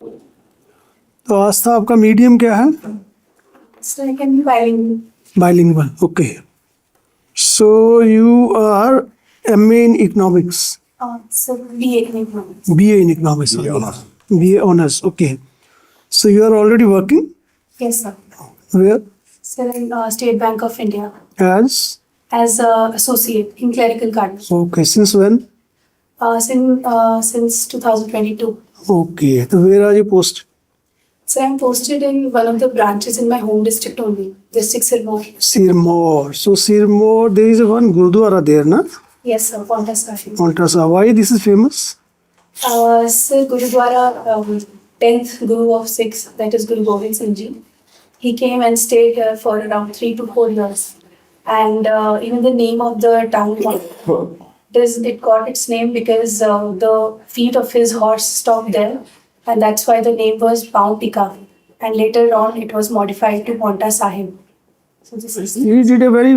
तो आस्था आपका मीडियम क्या है? So I can be bilingual. Bilingual. Okay. So you are MA in economics. So BA in economics. BA in economics. BA honors. Okay. So you are already working? Yes, sir. Where? So in State Bank of India As? as a associate in clerical card. Okay. Since when? Since 2022. Okay. So where are you posted? So I'm posted in one of the branches in my home district only, district Sirmaur. Sirmaur. So Sirmaur, there is one Gurdwara there, na? Yes, sir. Paonta Sahib. Montasa. Why this is famous? Sir, Gurudwara, 10th Guru of Sikhs, that is Guru Gobind Singh Ji. He came and stayed here for around 3 to 4 years. And even the name of the town, it got its name because the feet of his horse stopped there. And that's why the name was Pauntika. And later on, it was modified to Paonta Sahib. So this is... He did a very,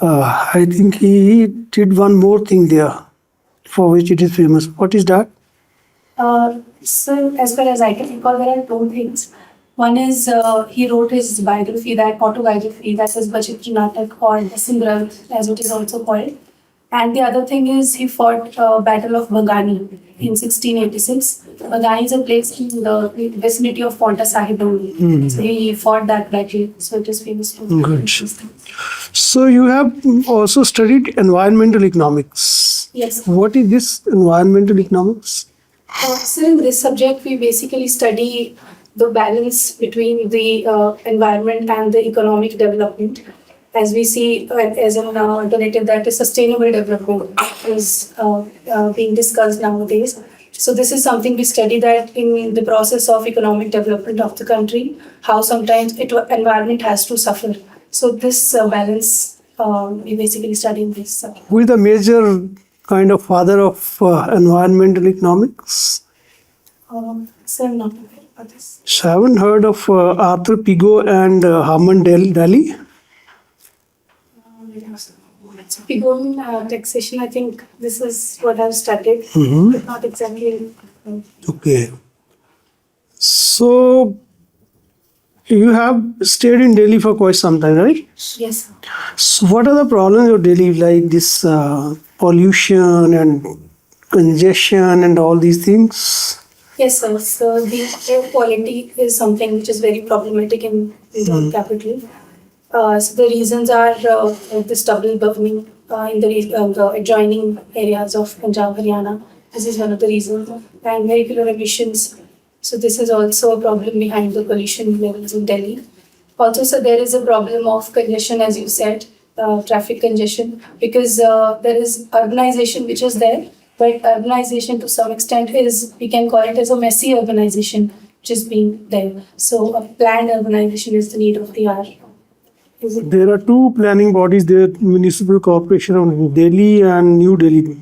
I think he did one more thing there for which it is famous. What is that? So as far as I can recall, there are two things. One is he wrote his biography, that autobiography, that is Bachit Natak or Dasim Granth, as it is also called. And the other thing is he fought Battle of Bhangani in 1686. Bhangani is a place in the vicinity of Paonta Sahib only. So he fought that battle. So it is famous. Good. So you have also studied environmental economics. Yes. What is this environmental economics? So in this subject, we basically study the balance between the environment and the economic development. As we see as an alternative, that is sustainable development is being discussed nowadays. So this is something we study, that in the process of economic development of the country, how sometimes environment has to suffer. So this balance we basically study in this subject. Who is the major kind of father of environmental economics? So I'm not aware of this. So I haven't heard of Arthur Pigou and Harman Daly. So Pigou taxation, I think this is what I've studied, but not exactly. Okay. So you have stayed in Delhi for quite some time, right? Yes. So what are the problems of Delhi, like this pollution and congestion and all these things? Yes, sir. So the air quality is something which is very problematic in the capital. So the reasons are the stubble burning in the adjoining areas of Punjab, Haryana. This is one of the reasons. And vehicular emissions. So this is also a problem behind the pollution levels in Delhi. Also, so there is a problem of congestion, as you said, traffic congestion, because there is urbanization which is there, but urbanization to some extent is, we can call it as a messy urbanization, which is being there. So a planned urbanization is the need of the hour. There are two planning bodies there, Municipal Corporation of Delhi and New Delhi.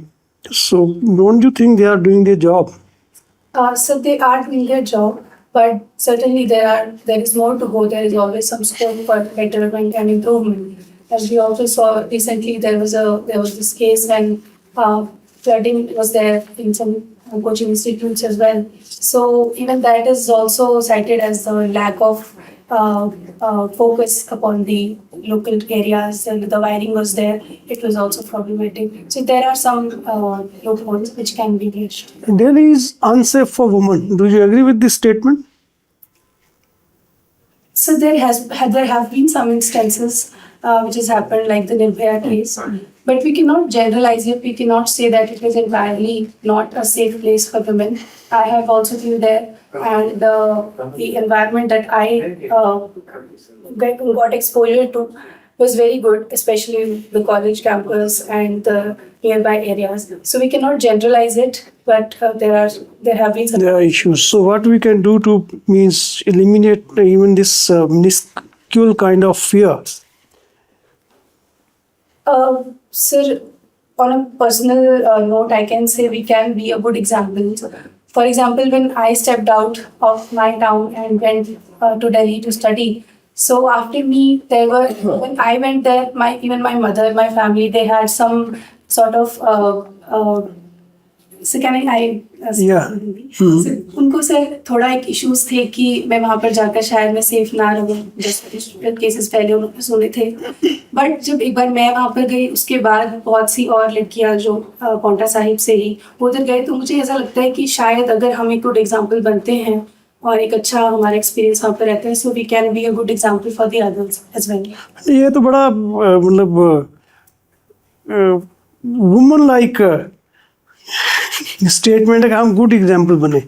So don't you think they are doing their job? So they are doing their job, but certainly there is more to go. There is always some scope for betterment and improvement. As we also saw recently, there was this case when flooding was there in some coaching institutes as well. So even that is also cited as the lack of focus upon the local areas, and the wiring was there. It was also problematic. So there are some loopholes which can be bridged. Delhi is unsafe for women. Do you agree with this statement? So there have been some instances which has happened, like the Nimbus case, but we cannot generalize it. We cannot say that it is entirely not a safe place for women. I have also been there, and the environment that I got exposure to was very good, especially the college campus and the nearby areas. So we cannot generalize it, but there have been some. There are issues. So what we can do to eliminate even this minuscule kind of fear? Sir, on a personal note, I can say we can be a good example. For example, when I stepped out of my town and went to Delhi to study, so after me, when I went there, even my mother, my family, they had some sort of So can I Yeah. So, उनको sir थोड़ा एक issues थे कि मैं वहाँ पर जाकर शायद मैं सेफ ना रहूँ, जैसे केसेस पहले उन्होंने सुने थे, बट जब एक बार मैं वहाँ पर गई उसके बाद बहुत सी और लड़कियाँ जो पौंटा साहिब से ही उधर गए, तो मुझे ऐसा लगता है कि शायद अगर हम एक गुड एग्जाम्पल बनते हैं और एक अच्छा हमारा एक्सपीरियंस वहाँ पर रहता है, so we can be a good example for the others as well. ये तो बड़ा मतलब वुमन लाइक स्टेटमेंट है कि हम गुड एग्जाम्पल बने.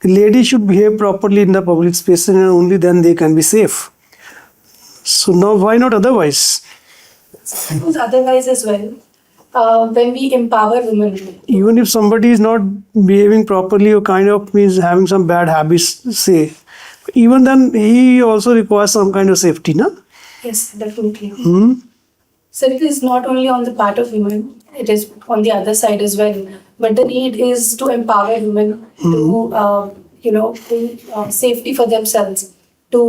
Lady should behave properly in the public space and only then they can be safe. So no why not otherwise. Otherwise as well, when we empower women, Even if somebody is not behaving properly or kind of means having some bad habits, say, even then he also requires some kind of safety, na? yes, definitely. Hmm? So it is not only on the part of women, it is on the other side as well. But the need is to empower women to, bring safety for themselves, to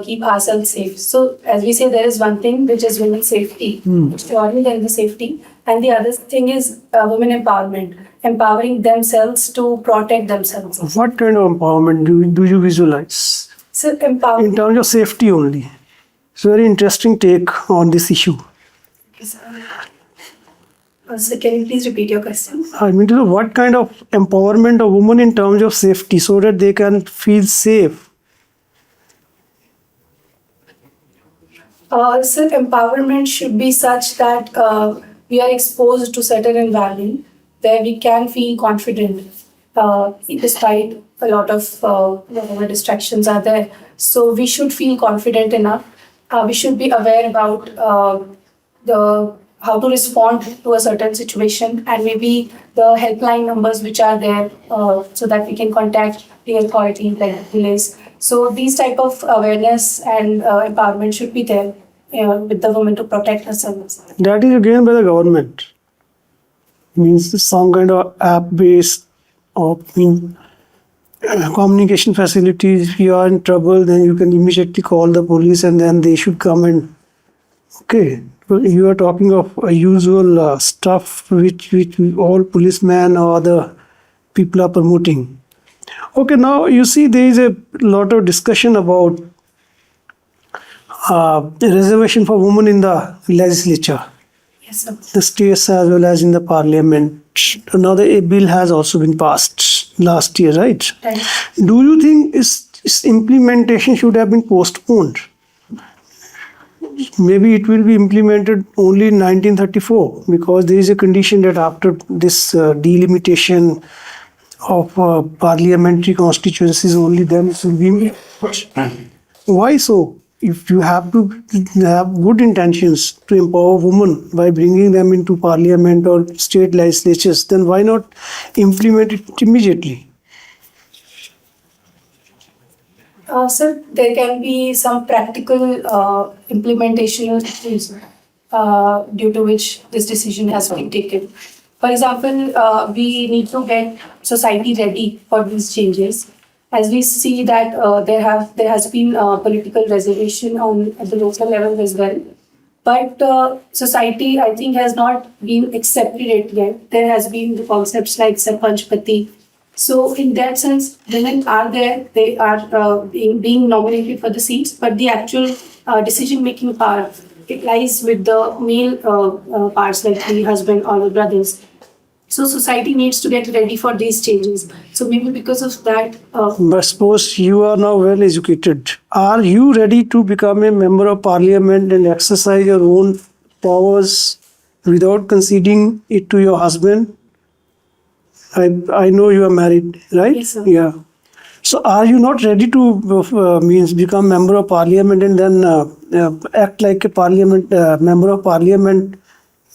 keep ourselves safe. So as we say, there is one thing which is women's safety, purely then the safety, and the other thing is women empowerment, empowering themselves to protect themselves. What kind of empowerment do you visualize? So In empowerment. terms of safety only. It's a very interesting take on this issue. So can you please repeat your question? I mean, to know what kind of empowerment of women in terms of safety so that they can feel safe. So empowerment should be such that we are exposed to certain environment where we can feel confident despite a lot of whatever distractions are there. So we should feel confident enough. We should be aware about how to respond to a certain situation, and maybe the helpline numbers which are there so that we can contact the authority like the police. So these type of awareness and empowerment should be there with the women to protect herself. That is again by the government. Means some kind of app-based or communication facilities. If you are in trouble, then you can immediately call the police and then they should come and. Okay. Well, you are talking of usual stuff which all policemen or other people are promoting. Okay, now you see there is a lot of discussion about reservation for women in the legislature, Yes, sir. the states as well as in the parliament. Now a bill has also been passed last year, right? Right. Do you think its implementation should have been postponed? Maybe it will be implemented only in 1934 because there is a condition that after this delimitation of parliamentary constituencies, only then it will be. Why so? If you have to have good intentions to empower women by bringing them into parliament or state legislatures, then why not implement it immediately? Sir, there can be some practical implementation issues due to which this decision has been taken. For example, we need to get society ready for these changes. As we see that there has been political reservation at the local level as well. But society, I think, has not been accepted it yet. There has been the concepts like Sarpanchpati. So in that sense, women are there, they are being nominated for the seats, but the actual decision-making power, it lies with the male parts like the husband or the brothers. So society needs to get ready for these changes. So maybe because of that... But suppose you are now well educated. Are you ready to become a member of parliament and exercise your own powers without conceding it to your husband? I know you are married, right? Yes, sir. Yeah. So are you not ready to means become member of parliament and then act like a parliament member of parliament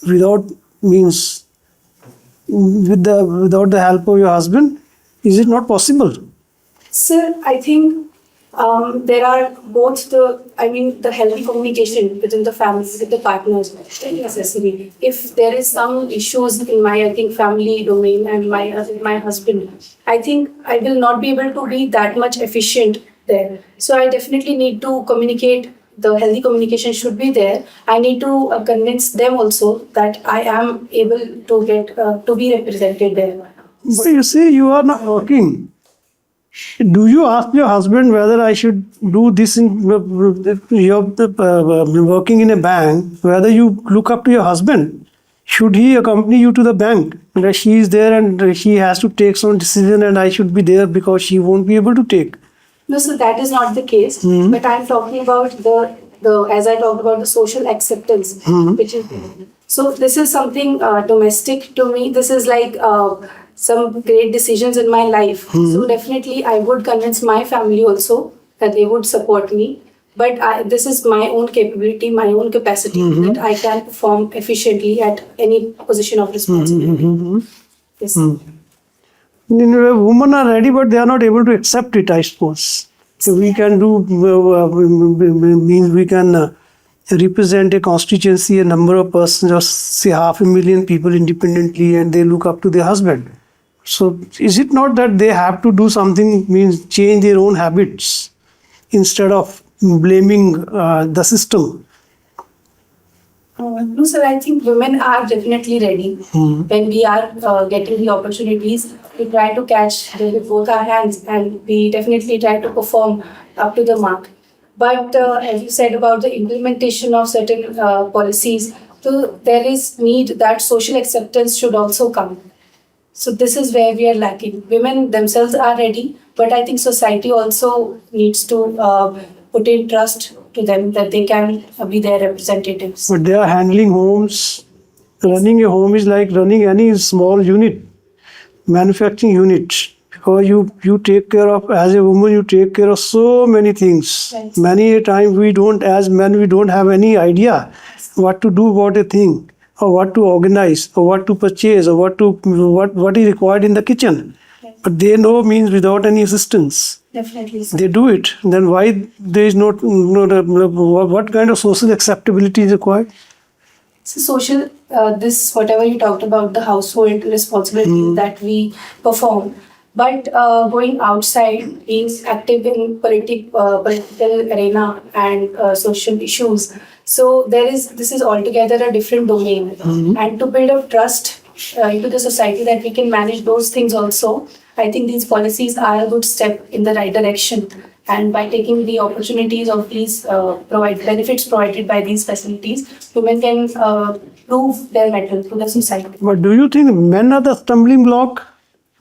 without means without the help of your husband? Is it not possible? Sir, I think there are both the healthy communication within the family, with the partners, very necessary. If there is some issues in my, family domain and my husband, I think I will not be able to be that much efficient there. So I definitely need to communicate. The healthy communication should be there. I need to convince them also that I am able to get to be represented there. But you see, you are not working. Do you ask your husband whether I should do this in you're working in a bank? Whether you look up to your husband? Should he accompany you to the bank? That she is there and she has to take some decision, and I should be there because she won't be able to take. No, so that is not the case. But I'm talking about the as I talked about the social acceptance, which is so this is something domestic to me. This is like some great decisions in my life. So definitely, I would convince my family also that they would support me. But this is my own capability, my own capacity that I can perform efficiently at any position of responsibility. Yes. Women are ready, but they are not able to accept it, I suppose. So we can do, means we can represent a constituency, a number of persons, or say 500,000 people independently, and they look up to their husband. So is it not that they have to do something, means change their own habits instead of blaming the system? No, sir, I think women are definitely ready when we are getting the opportunities. We try to catch them with both our hands and we definitely try to perform up to the mark. But as you said about the implementation of certain policies, so there is need that social acceptance should also come. So this is where we are lacking. Women themselves are ready, but I think society also needs to put in trust to them that they can be their representatives. But they are handling homes. Running a home is like running any small unit, manufacturing unit. Because you take care of, as a woman, you take care of so many things. Right. Many a time we don't, as men, we don't have any idea what to do about a thing, or what to organize, or what to purchase, or what is required in the kitchen. Right. But they know, means without any assistance. Definitely. Sir. They do it. Then why there is not what kind of social acceptability is required? So social, this whatever you talked about the household responsibilities that we perform, but going outside, being active in political arena and social issues. So this is altogether a different domain, and to build up trust into the society that we can manage those things also. I think these policies are a good step in the right direction. And by taking the opportunities of these benefits provided by these facilities, women can prove their mettle to the society. But do you think men are the stumbling block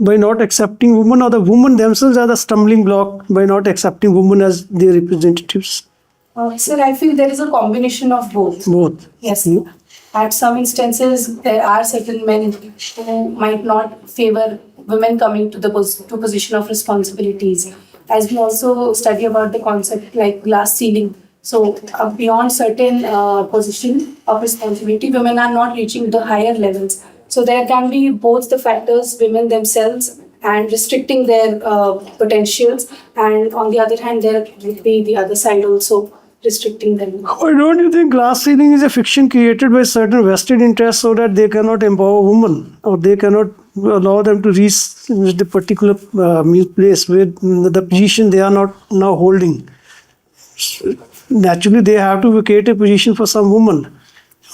by not accepting women, or the women themselves are the stumbling block by not accepting women as their representatives? Sir, I feel there is a combination of both. Both. Yes. At some instances, there are certain men who might not favor women coming to the position of responsibilities. As we also study about the concept like glass ceiling. So beyond certain position of responsibility, women are not reaching the higher levels. So there can be both the factors, women themselves and restricting their potentials. And on the other hand, there will be the other side also restricting them. Why don't you think glass ceiling is a fiction created by certain vested interests so that they cannot empower women, or they cannot allow them to reach the particular place where the position they are not now holding? Naturally, they have to vacate a position for some woman.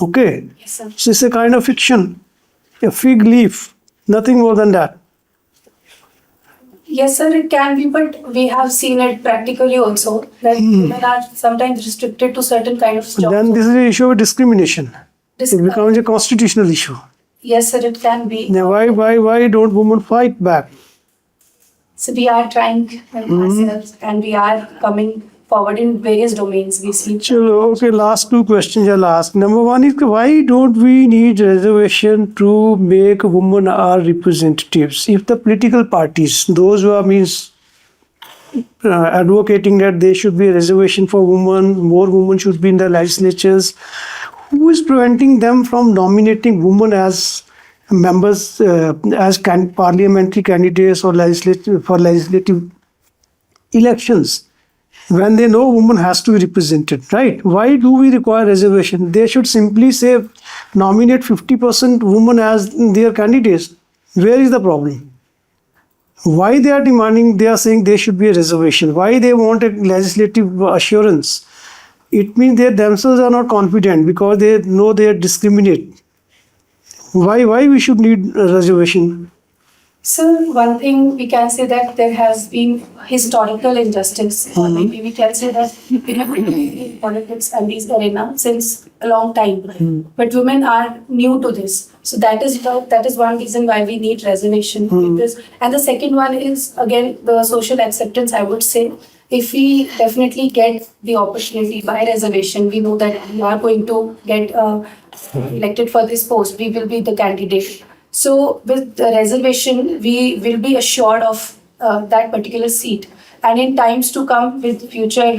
Okay? Yes, sir. So it's a kind of fiction, a fig leaf, nothing more than that. Yes, sir, it can be, but we have seen it practically also that women are sometimes restricted to certain kind of jobs. Then this is an issue of discrimination. It becomes a constitutional issue. Yes, sir, it can be. Now, why don't women fight back? So we are trying ourselves and we are coming forward in various domains. We see. Chalo, okay, last two questions I'll ask. Number one is, why don't we need reservation to make women our representatives? If the political parties, those who are advocating that there should be a reservation for women, more women should be in the legislatures, who is preventing them from nominating women as members, as parliamentary candidates or legislative elections? When they know woman has to be represented, right? Why do we require reservation? They should simply say, nominate 50% women as their candidates. Where is the problem? Why they are demanding, they are saying there should be a reservation? Why they want a legislative assurance? It means they themselves are not confident because they know they are discriminate. Why we should need a reservation? So one thing we can say that there has been historical injustice, or maybe we can say that we have been in politics and these arena since a long time. But women are new to this, so that is one reason why we need reservation. Because, and the second one is again the social acceptance. I would say if we definitely get the opportunity by reservation, we know that we are going to get elected for this post. We will be the candidate. So with the reservation, we will be assured of that particular seat. And in times to come with future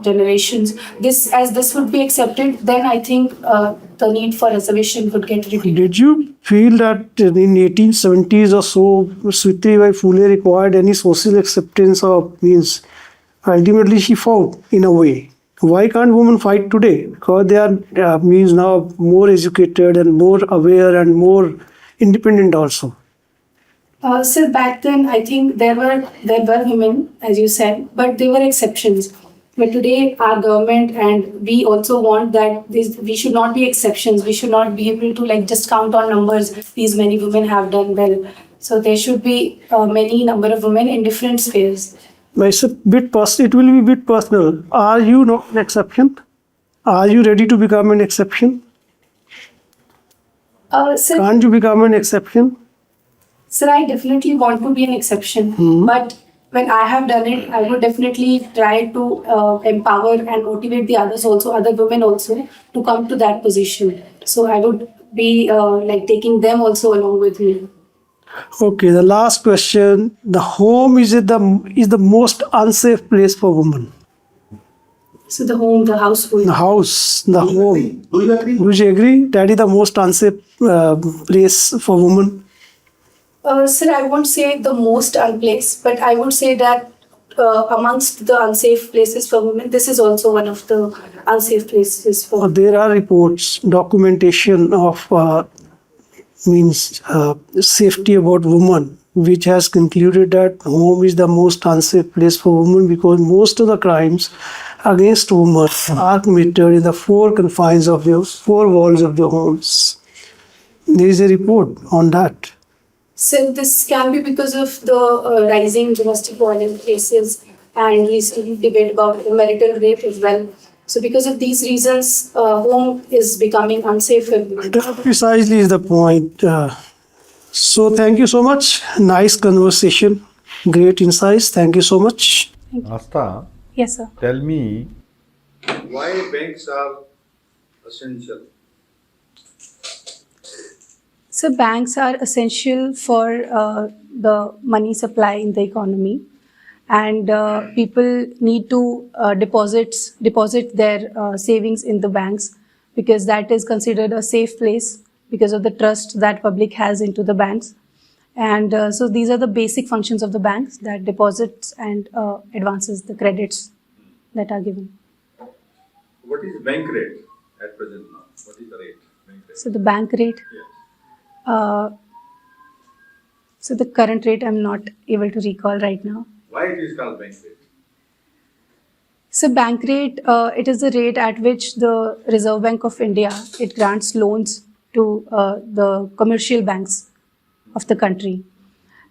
generations, this would be accepted, then I think the need for reservation would get reduced. Did you feel that in 1870s or so, Savitribai Phule required any social acceptance or means? Ultimately, she fought in a way. Why can't women fight today? Because they are means now more educated and more aware and more independent also. So back then, I think there were women, as you said, but they were exceptions. But today, our government and we also want that we should not be exceptions. We should not be able to like just count on numbers. These many women have done well. So there should be many number of women in different spheres. It's a bit it will be a bit personal. Are you not an exception? Are you ready to become an exception? Sir, Can't you become an exception? Sir, I definitely want to be an exception. But when I have done it, I would definitely try to empower and motivate the others also, other women also, to come to that position. So I would be like taking them also along with me. Okay, the last question. The home is the most unsafe place for women. So the home, the household. The house, the home. Do you agree? Would you agree? That is the most unsafe place for women. Sir, I won't say the most unplaced, but I would say that amongst the unsafe places for women, this is also one of the unsafe places for. There are reports, documentation of safety about women, which has concluded that home is the most unsafe place for women because most of the crimes against women are committed in the four confines of their four walls of their homes. There is a report on that. So this can be because of the rising domestic violence cases and recent debate about marital rape as well. So because of these reasons, home is becoming unsafe for women. That precisely is the point. So thank you so much. Nice conversation. Great insights. Thank you so much. Aastha, Yes, sir. tell me, Why banks are essential? So banks are essential for the money supply in the economy, and people need to deposit their savings in the banks because that is considered a safe place because of the trust that public has into the banks. And so these are the basic functions of the banks, that deposits and advances the credits that are given. What is bank rate at present now? What is the rate? Bank rate? So the bank rate, Yes. so the current rate I'm not able to recall right now. Why it is called bank rate? So bank rate, it is the rate at which the Reserve Bank of India, it grants loans to the commercial banks of the country.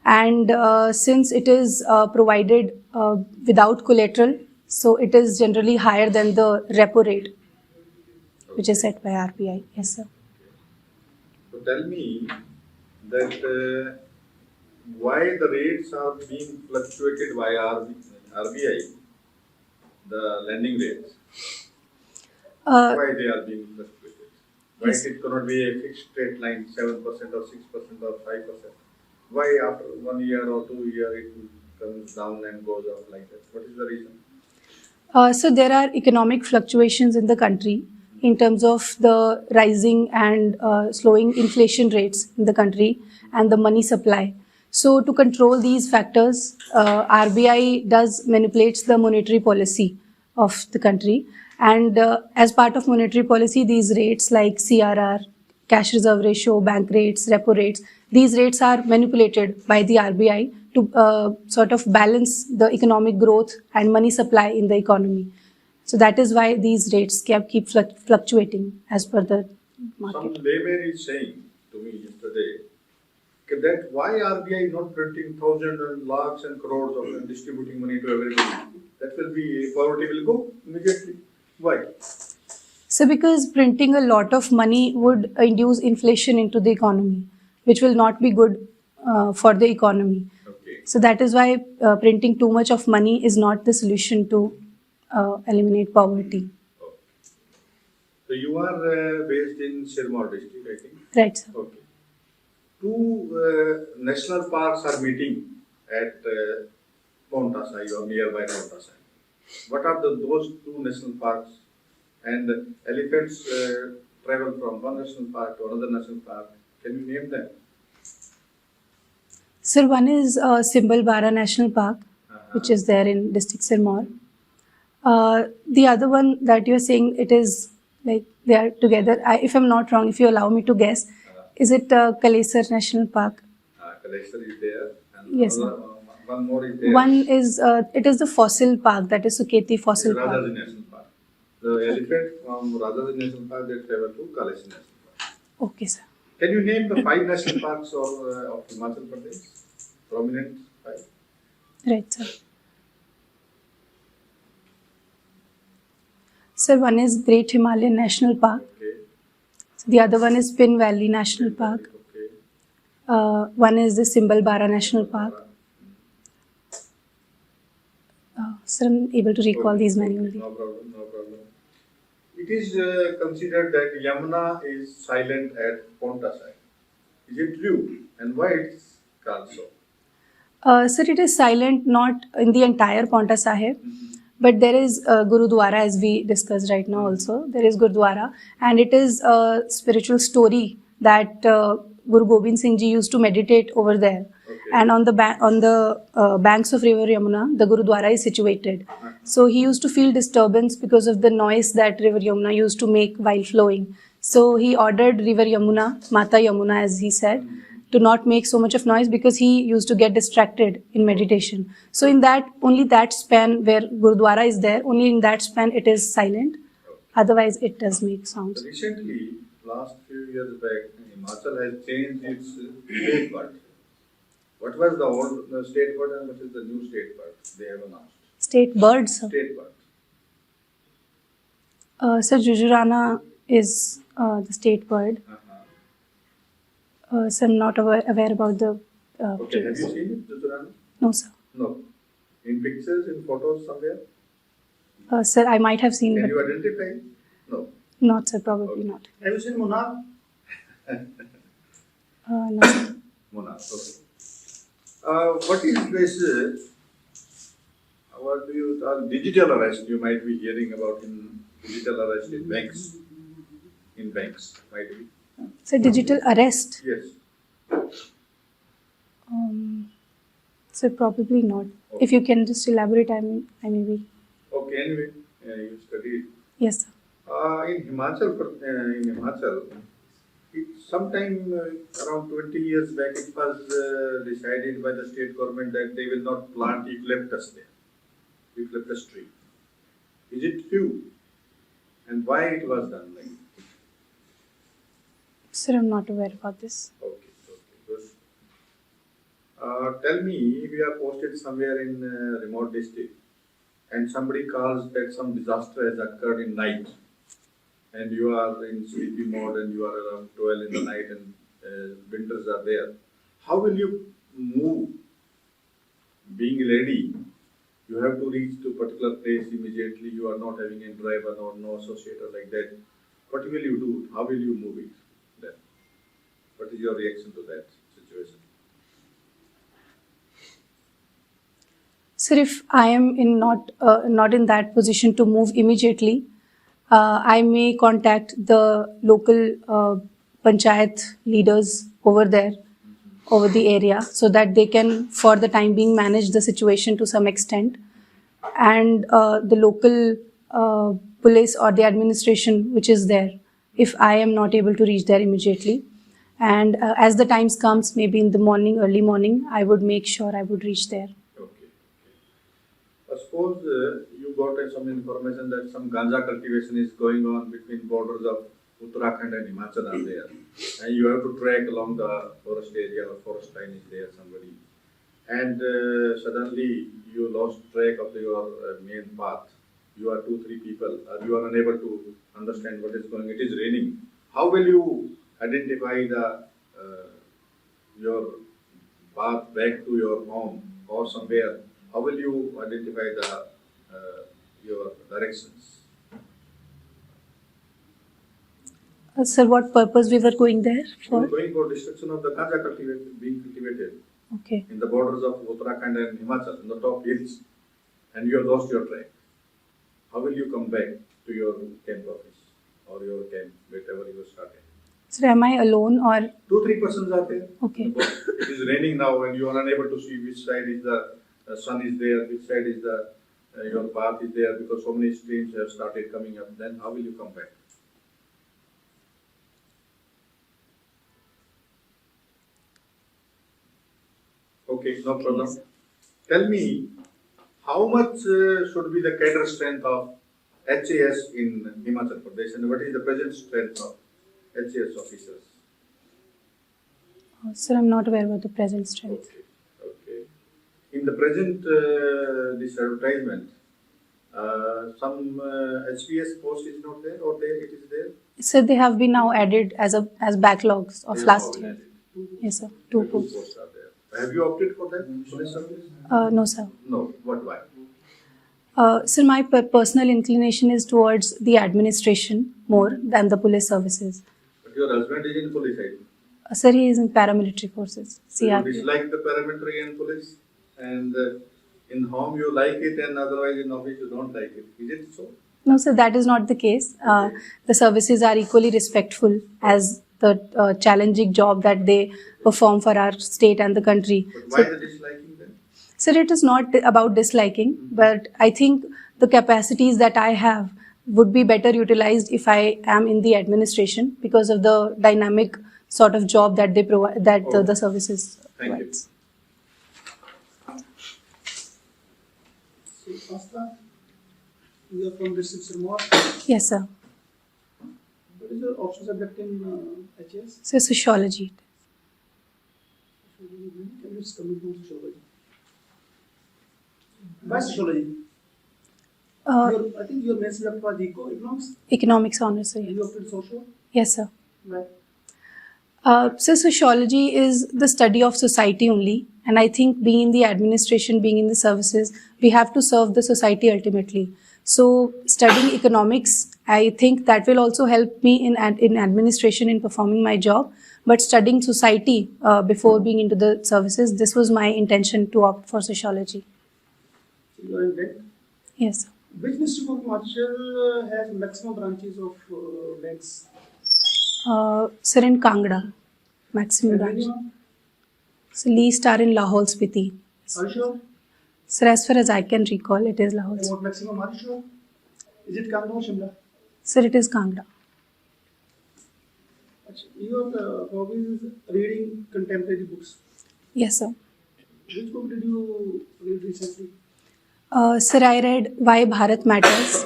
And since it is provided without collateral, so it is generally higher than the repo rate, which is set by RBI. Yes, sir. So tell me that why the rates are being fluctuated by RBI, the lending rates. Why they are being fluctuated? Why Yes. it cannot be a fixed rate line, 7% or 6% or 5%? Why after 1 year or 2 years it comes down and goes up like that? What is the reason? So there are economic fluctuations in the country in terms of the rising and slowing inflation rates in the country and the money supply. So to control these factors, RBI does manipulates the monetary policy of the country. And as part of monetary policy, these rates like CRR, cash reserve ratio, bank rates, repo rates, these rates are manipulated by the RBI to sort of balance the economic growth and money supply in the economy. So that is why these rates keep fluctuating as per the Some market. layman is saying to me yesterday that why RBI is not printing thousands and lakhs and crores of and distributing money to everybody? That will be, poverty will go immediately. Why? So because printing a lot of money would induce inflation into the economy, which will not be good for the economy. Okay. So that is why printing too much of money is not the solution to eliminate poverty. So you are based in Sirmaur district, I think. Right, sir. Okay. Two national parks are meeting at Pontasai or nearby Pontasai. What are those two national parks? And elephants travel from one national park to another national park. Can you name them? Sir, one is Simbal Bara National Park, which is there in district Sirmaur. The other one that you're saying, it is like they are together. If I'm not wrong, if you allow me to guess, is it Kalesar National Park? Kaleshwar is there. And Yes, another, one more is there. One is, it is the fossil park, that is Suketi Fossil Park. Rajaji National Park. The elephant from Rajaji National Park, they travel to Kaleshwar National Park. Okay, sir. Can you name the 5 national parks of Himachal Pradesh? Prominent 5? Right, sir. Sir, one is Great Himalayan National Park. Okay. The other one is Pin Valley National Park. Okay. One is the Simbal Bara National Park. Sir, I'm able to recall Okay, these okay, manually. No problem, no problem. It is considered that Yamuna is silent at Pontasai. Is it true? And why it's called so? Sir, it is silent not in the entire Paonta Sahib, but there is Gurudwara, as we discussed right now also. There is Gurudwara, and it is a spiritual story that Guru Gobind Singh Ji used to meditate over there. Okay. And on the banks of river Yamuna, the Gurudwara is situated. So he used to feel disturbance because of the noise that river Yamuna used to make while flowing. So he ordered river Yamuna, Mata Yamuna as he said, to not make so much of noise because he used to get distracted in meditation. So in that, only that span where Gurudwara is there, only in that span it is silent. Otherwise it does make sounds. Recently, last few years back, Himachal has changed its state bird. What was the old state bird and what is the new state bird they have announced? State birds. State bird. Sir, Jujurana is the state bird. So I'm not aware about the Okay, have you previous. seen it, Jujurana? No, sir. No. In pictures, in photos somewhere? Sir, I might have seen, Can but you identify? No. not, sir, probably Okay. not. Have you seen Monarch? No, sir. Monarch, okay. What is this? What do you call digital arrest? You might be hearing about in digital arrest in banks. In banks, might be. So digital arrest? Yes. So probably not. If you can just elaborate, I may be. Okay, anyway, you studied. Yes, sir. In Himachal, sometime around 20 years back, it was decided by the state government that they will not plant eucalyptus there, eucalyptus tree. Is it true? And why it was done like? Sir, I'm not aware about this. Okay, good. Tell me, we are posted somewhere in remote district, and somebody calls that some disaster has occurred in night, and you are in sleepy mode, and you are around 12 in the night, and winters are there. How will you move? Being ready, you have to reach to a particular place immediately. You are not having a driver or no associator like that. What will you do? How will you move it then? What is your reaction to that situation? Sir, if I am not in that position to move immediately, I may contact the local panchayat leaders over there, over the area, so that they can, for the time being, manage the situation to some extent. And the local police or the administration which is there, if I am not able to reach there immediately. And as the times comes, maybe in the morning, early morning, I would make sure I would reach there. Okay. Suppose you got some information that some ganja cultivation is going on between borders of Uttarakhand and Himachal are there, and you have to trek along the forest area or forest line is there somebody, and suddenly you lost track of your main path. You are 2-3 people, you are unable to understand what is going. It is raining. How will you identify the your path back to your home or somewhere? How will you identify the your directions? Sir, what purpose we were going there You for? are going for destruction of the ganja being cultivated Okay. in the borders of Uttarakhand and Himachal, in the top hills, and you have lost your track. How will you come back to your camp office or your camp, wherever you started? Sir, am I alone or? 2-3 persons are there. Okay. It is raining now, and you are unable to see which side is the sun is there, which side is the your path is there, because so many streams have started coming up. Then how will you come back? Okay, no problem. Yes. Tell me, how much should be the cadre strength of HAS in Himachal Pradesh, and what is the present strength of HAS officers? Sir, I'm not aware about the present strength. Okay, okay. In the present this advertisement, some HPS post is not there, or there it is there? Sir, they have been now added as backlogs of They have last now year. added. Yes, sir. Two Two posts. posts are there. Have you opted for that police service? No, sir. No. What? Why? Sir, my personal inclination is towards the administration more than the police services. But your husband is in police, I think. Sir, he is in paramilitary forces. So you CRP. dislike the paramilitary and police, and in home you like it, and otherwise in office you don't like it. Is it so? No, sir, that is not the case. The services are equally respectful as the challenging job that they perform for our state and the country. But why So, the disliking then? sir, it is not about disliking, but I think the capacities that I have would be better utilized if I am in the administration because of the dynamic sort of job that they provide, that the services Thank you. provides. So, Aastha, you are from district Sirmaur. Yes, sir. What is your option subject in HAS? So, sociology. Can you just comment on sociology? Why sociology? I think your main subject was economics. Economics honors, sir. You opted social. Yes, sir. Why? So sociology is the study of society only, and I think being in the administration, being in the services, we have to serve the society ultimately. So studying economics, I think that will also help me in administration in performing my job. But studying society before being into the services, this was my intention to opt for sociology. So you are in bank. Yes, sir. Which district of Himachal has maximum branches of banks? Sir, in Kangra, maximum And branch. minimum? So least are in Lahore Spiti. Are you sure? Sir, as far as I can recall, it is Lahore. About maximum, are you sure? Is it Kangra or Shimla? Sir, it is Kangra. Your hobby is reading contemporary books. Yes, sir. Which book did you read recently? Sir, I read Why Bharat Matters.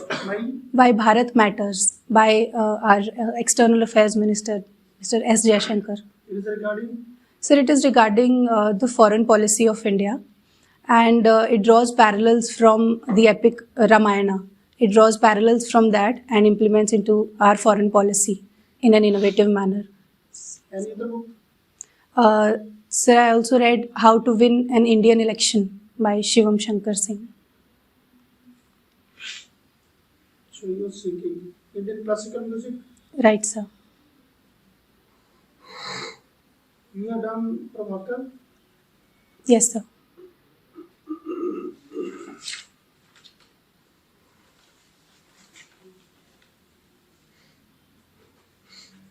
Why Bharat Matters by our External Affairs Minister, Mr. S. Jaishankar. It is regarding Sir, it is regarding the foreign policy of India, and it draws parallels from the epic Ramayana. It draws parallels from that and implements into our foreign policy in an innovative manner. any other book? Sir, I also read How to Win an Indian Election by Shivam Shankar Singh. So you are singing Indian classical music. Right, sir. You have done Prabhakar. Yes, sir.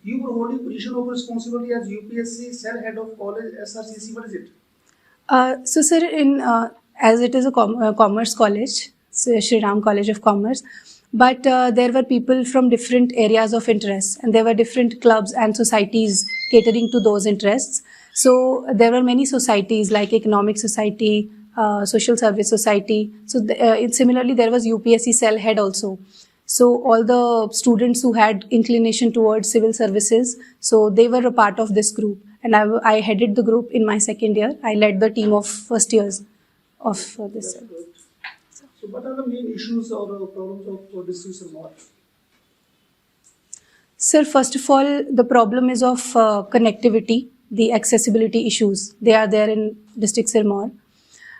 You were holding position of responsibility as UPSC cell head of college SRCC. What is it? So, sir, as it is a commerce college, so Shri Ram College of Commerce, but there were people from different areas of interest, and there were different clubs and societies catering to those interests. So there were many societies like Economic Society, Social Service Society. So similarly, there was UPSC cell head also. So all the students who had inclination towards civil services, so they were a part of this group. And I headed the group in my second year. I led the team of first years of this. That's good. So what are the main issues or problems of district Sirmaur? Sir, first of all, the problem is of connectivity, the accessibility issues. They are there in district Sirmaur.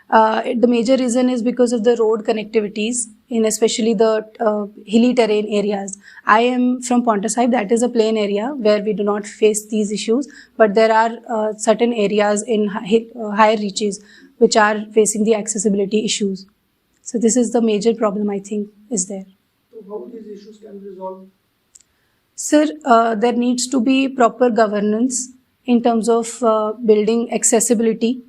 The major reason is because of the road connectivities in especially the hilly terrain areas. I am from Paonta Sahib, that is a plain area where we do not face these issues, but there are certain areas in higher reaches which are facing the accessibility issues. So this is the major problem I think is there. So how these issues can be resolved? Sir, there needs to be proper governance in terms of building accessibility.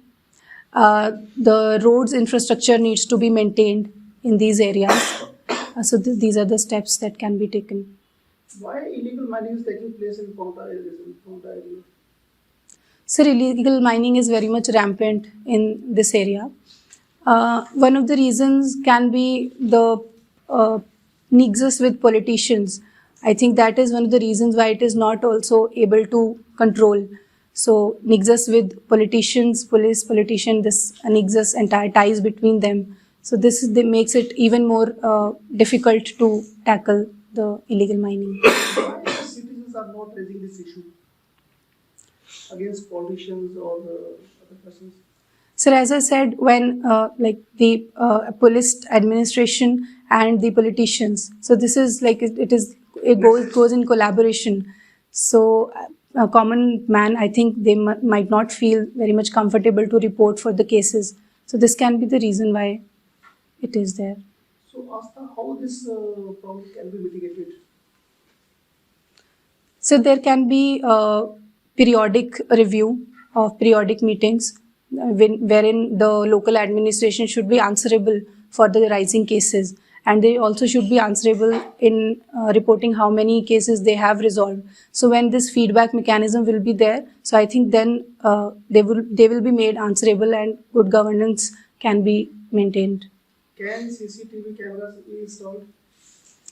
The roads infrastructure needs to be maintained in these areas. So these are the steps that can be taken. Why illegal mining is taking place in Paonta area? Sir, illegal mining is very much rampant in this area. One of the reasons can be the nexus with politicians. I think that is one of the reasons why it is not also able to control. So nexus with politicians, police, politician, this nexus, entire ties between them. So this makes it even more difficult to tackle the illegal mining. Why citizens are not raising this issue against politicians or other persons? Sir, as I said, when like the police administration and the politicians, so this is like it goes in collaboration. So a common man, I think they might not feel very much comfortable to report for the cases. So this can be the reason why it is there. So Aastha, how this problem can be mitigated? So there can be periodic review of periodic meetings wherein the local administration should be answerable for the rising cases, and they also should be answerable in reporting how many cases they have resolved. So when this feedback mechanism will be there, so I think then they will be made answerable and good governance can be maintained. Can CCTV cameras be installed?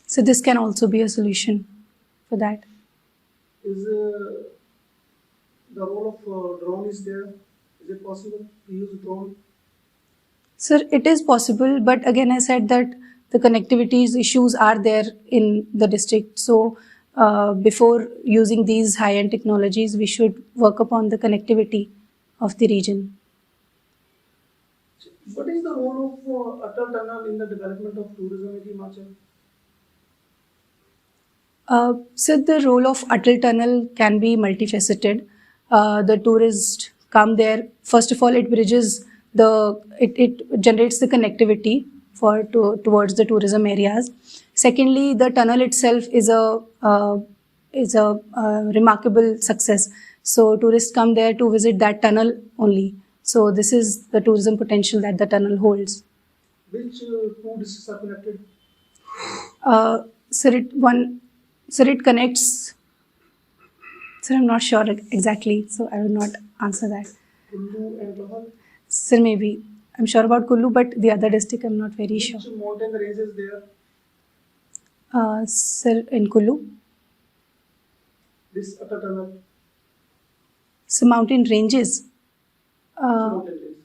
So this can also be a solution for that. Is the role of drone is there? Is it possible to use drone? Sir, it is possible, but again I said that the connectivity issues are there in the district. So before using these high-end technologies, we should work upon the connectivity of the region. What is the role of Atal Tunnel in the development of tourism in Himachal? So the role of Atal Tunnel can be multifaceted. The tourists come there. First of all, it bridges it generates the connectivity towards the tourism areas. Secondly, the tunnel itself is a remarkable success. So tourists come there to visit that tunnel only. So this is the tourism potential that the tunnel holds. Which two districts are connected? Sir, it connects. Sir, I'm not sure exactly, so I will not answer that. Kullu and Lahore? Sir, maybe. I'm sure about Kullu, but the other district I'm not very sure. Which mountain range is there? Sir, in Kullu. This Atal Tunnel? So mountain ranges. Mountain range?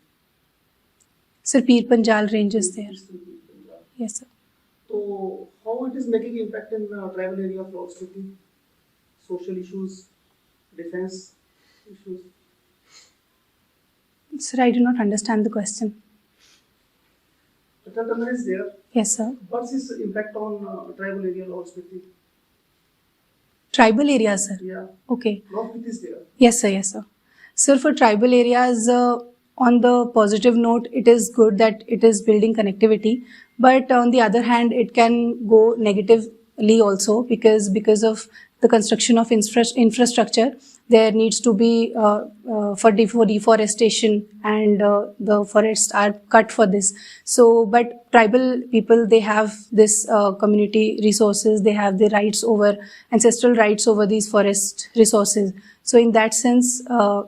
Sir, Peer Panjal range is there. Yes, sir. So how it is making impact in tribal area of Lord City? Social issues, defense issues? Sir, I do not understand the question. Atal Tunnel is there. Yes, sir. What's its impact on tribal area Lord City? Tribal areas, sir. Yeah. Okay. Lord City is there. Yes, sir. Yes, sir. Sir, for tribal areas, on the positive note, it is good that it is building connectivity. But on the other hand, it can go negatively also because of the construction of infrastructure. There needs to be for deforestation, and the forests are cut for this. So, but tribal people, they have this community resources. They have the rights over ancestral rights over these forest resources. So, in that sense,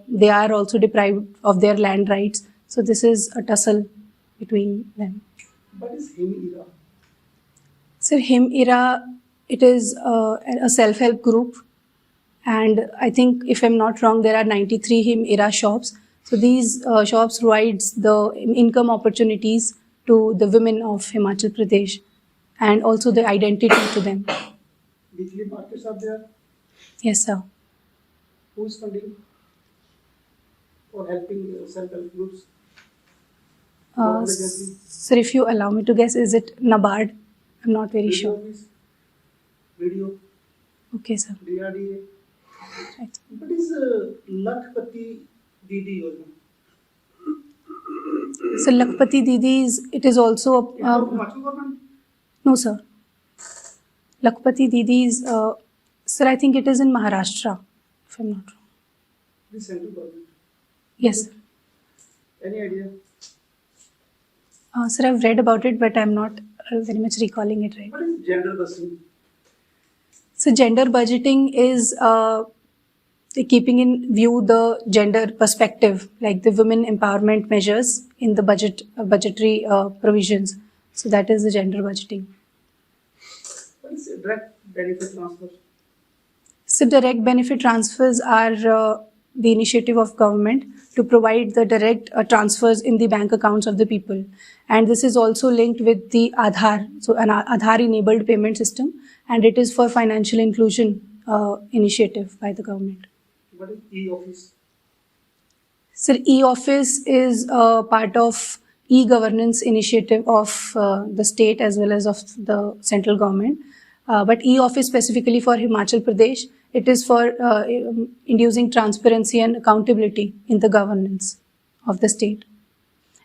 they are also deprived of their land rights. So, this is a tussle between them. What is Hemi era? Sir, Him Era, it is a self-help group. And I think, if I'm not wrong, there are 93 Him Era shops. So these shops provides the income opportunities to the women of Himachal Pradesh and also the identity to them. Weekly markets are there. Yes, sir. Who is funding or helping self-help groups? Government agency? Sir, if you allow me to guess, is it NABARD? I'm not very Video sure. office? Video, Okay, sir. DRDA. Right. What is Lakpati Didi Yojana? So Lakpati Didis, it is also It's from Himachal government? no, sir. Lakpati Didis, sir, I think it is in Maharashtra, if I'm not wrong. The central government. Yes, sir. Any idea? Sir, I've read about it, but I'm not very much recalling it right. What is gender busing? So gender budgeting is keeping in view the gender perspective, like the women empowerment measures in the budgetary provisions. So that is the gender budgeting. What is direct benefit transfer? So direct benefit transfers are the initiative of government to provide the direct transfers in the bank accounts of the people. And this is also linked with the Aadhaar, so an Aadhaar enabled payment system, and it is for financial inclusion initiative by the government. What is e-office? So e-office is part of e-governance initiative of the state as well as of the central government. But e-office specifically for Himachal Pradesh, it is for inducing transparency and accountability in the governance of the state.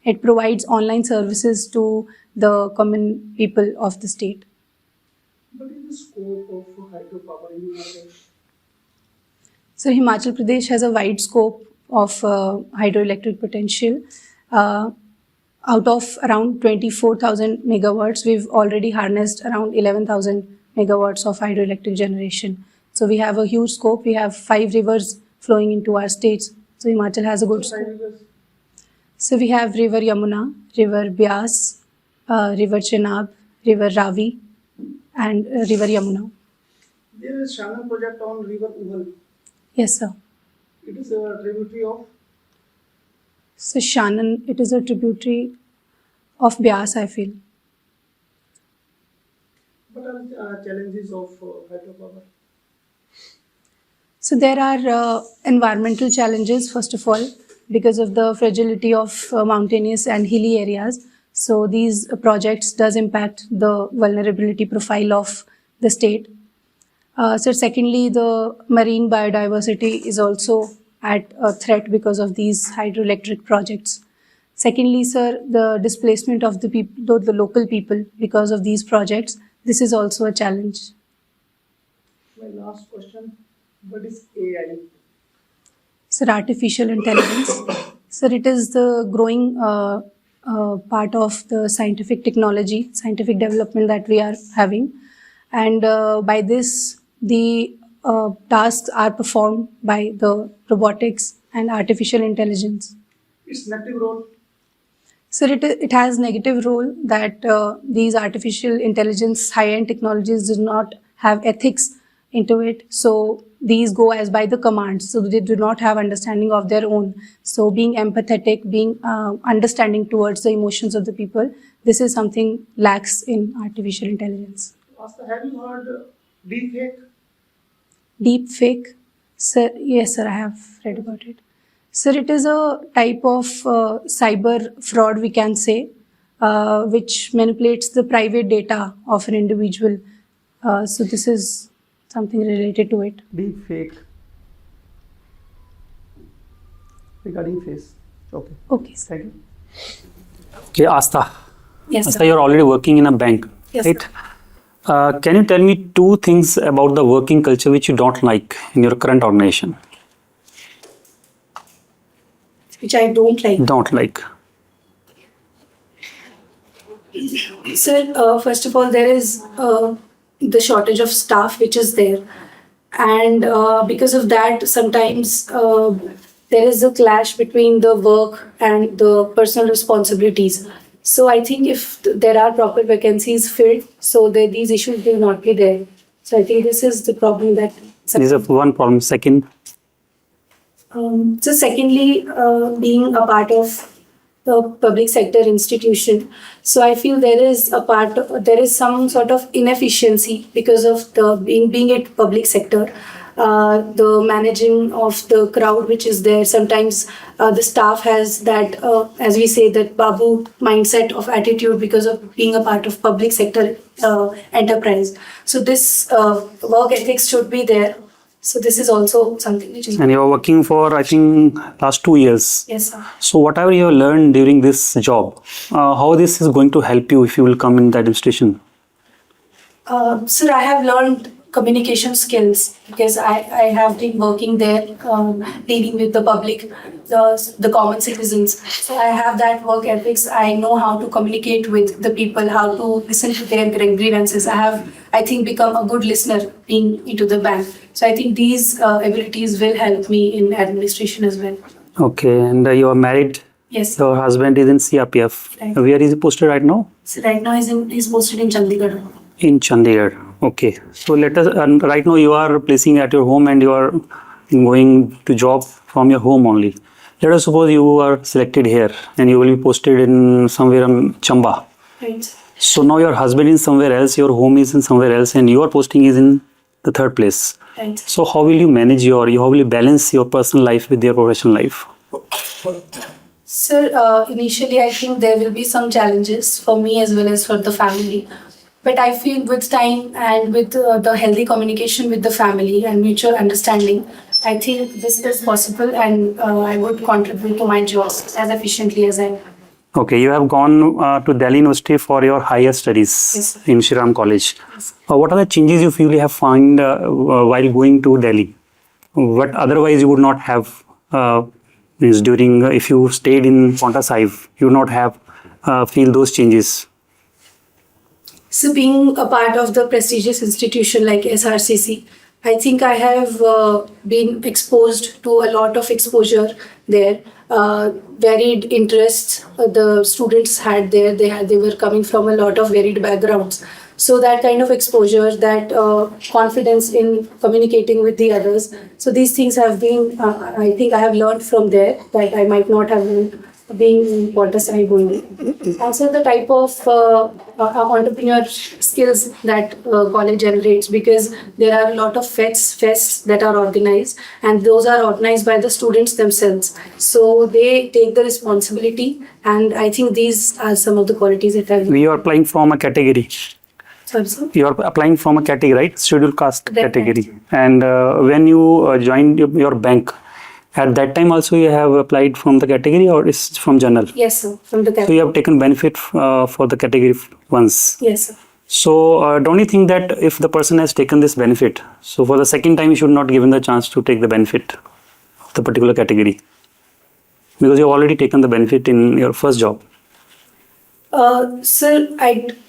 It provides online services to the common people of the state. What is the scope of hydropower in Himachal? So Himachal Pradesh has a wide scope of hydroelectric potential. Out of around 24,000 megawatts, we've already harnessed around 11,000 megawatts of hydroelectric generation. So we have a huge scope. We have 5 rivers flowing into our states. So Himachal has a good scope. So we have River Yamuna, River Byas, River Chenab, River Ravi, and River Yamuna. There is Shannon project on River Uhal. Yes, sir. It is a tributary of So Shannon, it is a tributary of Byas, I feel. what are challenges of hydropower? So there are environmental challenges, first of all, because of the fragility of mountainous and hilly areas. So these projects does impact the vulnerability profile of the state. So secondly, the marine biodiversity is also at a threat because of these hydroelectric projects. Secondly, sir, the displacement of the people, the local people because of these projects, this is also a challenge. My last question, what is AI? Sir, artificial intelligence. Sir, it is the growing part of the scientific technology, scientific development that we are having. And by this, the tasks are performed by the robotics and artificial intelligence. Its negative role? Sir, it has negative role that these artificial intelligence, high-end technologies do not have ethics into it. So these go as by the commands. So they do not have understanding of their own. So being empathetic, being understanding towards the emotions of the people, this is something lacks in artificial intelligence. Aastha, have you heard deepfake? Deep fake? Sir, yes, sir, I have read about it. Sir, it is a type of cyber fraud, we can say, which manipulates the private data of an individual. So this is something related to it. Deep fake. Regarding face. Okay. Okay, sir. Thank you. Okay, Aastha. Yes, Aastha, sir. you're already working in a bank, Yes, right? Can you tell me 2 things about the working culture which you don't like in your current organization? Which I don't like. Don't like. Sir, first of all, there is the shortage of staff which is there. And because of that, sometimes there is a clash between the work and the personal responsibilities. So I think if there are proper vacancies filled, so these issues will not be there. So I think this is the problem that. This is one problem. Second, So secondly, being a part of the public sector institution, so I feel there is some sort of inefficiency because of the being it public sector. The managing of the crowd which is there, sometimes the staff has that, as we say, that babu mindset of attitude because of being a part of public sector enterprise. So this work ethics should be there. So this is also something which is. and you're working for, I think, last 2 years. Yes, sir. So whatever you have learned during this job, how this is going to help you if you will come in the administration? Sir, I have learned communication skills because I have been working there, dealing with the public, the common citizens. So I have that work ethics. I know how to communicate with the people, how to listen to their grievances. I have, I think, become a good listener being into the bank. So I think these abilities will help me in administration as well. Okay, and you are married. Yes. Your husband is in CRPF. Right. Where is he posted right now? So right now he's posted in Chandigarh. In Chandigarh. Okay. So let us. Right now you are placing at your home and you are going to job from your home only. Let us suppose you are selected here and you will be posted in somewhere in Chamba. Right. So now your husband is somewhere else, your home is in somewhere else, and your posting is in the third place. Right. So how will you manage how will you balance your personal life with your professional life? Sir, initially I think there will be some challenges for me as well as for the family. But I feel with time and with the healthy communication with the family and mutual understanding, I think this is possible and I would contribute to my job as efficiently as I can. Okay, you have gone to Delhi University for your higher studies. Yes, In Shriram College. What are the changes you feel you have found while going to Delhi? What otherwise you would not have during if you stayed in Ponta Sahib, you would not have feel those changes. So being a part of the prestigious institution like SRCC, I think I have been exposed to a lot of exposure there. Varied interests the students had there. They were coming from a lot of varied backgrounds. So that kind of exposure, that confidence in communicating with the others. So these things have been, I think I have learned from there that I might not have learned being in Ponta Sahib only. Also the type of entrepreneur skills that college generates, because there are a lot of fests that are organized, and those are organized by the students themselves. So they take the responsibility, and I think these are some of the qualities that I've. We are applying from a category. Sorry, sir? You are applying from a category, right? Scheduled caste That category. And when you joined your bank, at that time also you have applied from the category or is from general? Yes, sir. From the So category. you have taken benefit for the category once. Yes, sir. So don't you think that if the person has taken this benefit, so for the second time you should not give him the chance to take the benefit of the particular category? Because you have already taken the benefit in your first job. Sir,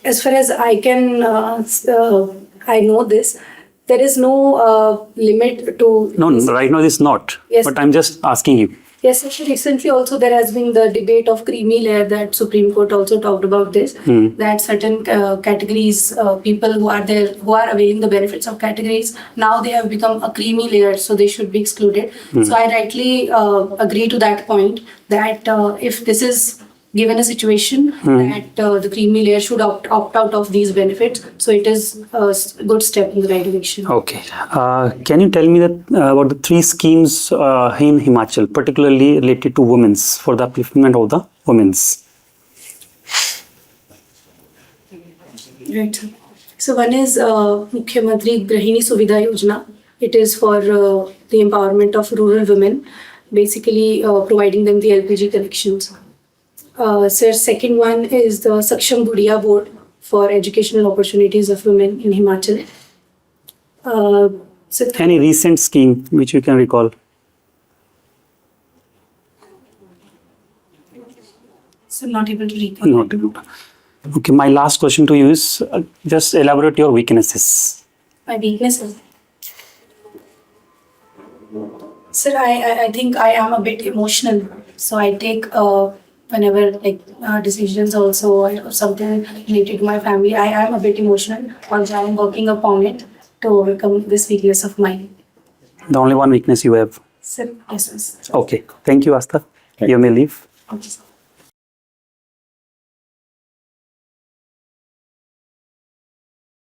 as far as I can, I know this. There is no limit to. No, right now this is not. Yes. But I'm just asking you. Yes, sir. Recently also there has been the debate of creamy layer that Supreme Court also talked about this, that certain categories, people who are there, who are availing the benefits of categories, now they have become a creamy layer, so they should be excluded. So I rightly agree to that point that if this is given a situation that the creamy layer should opt out of these benefits, so it is a good step in the right direction. Okay. Can you tell me that about the 3 schemes in Himachal, particularly related to women's, for the upliftment of the women's? Right. So one is Mukhyamantri Grahini Suvidha Yojana. It is for the empowerment of rural women, basically providing them the LPG connections. Sir, second one is the Saksham Gudiya Board for educational opportunities of women in Himachal. So Any recent scheme which you can recall? So not able to recall. Not able to. Okay, my last question to you is just elaborate your weaknesses. My weaknesses. Sir, I think I am a bit emotional. So I take whenever like decisions also or something related to my family, I am a bit emotional. Also, I am working upon it to overcome this weakness of mine. The only one weakness you have. So, yes, yes. Okay. Thank you, Aastha. You may leave. Okay.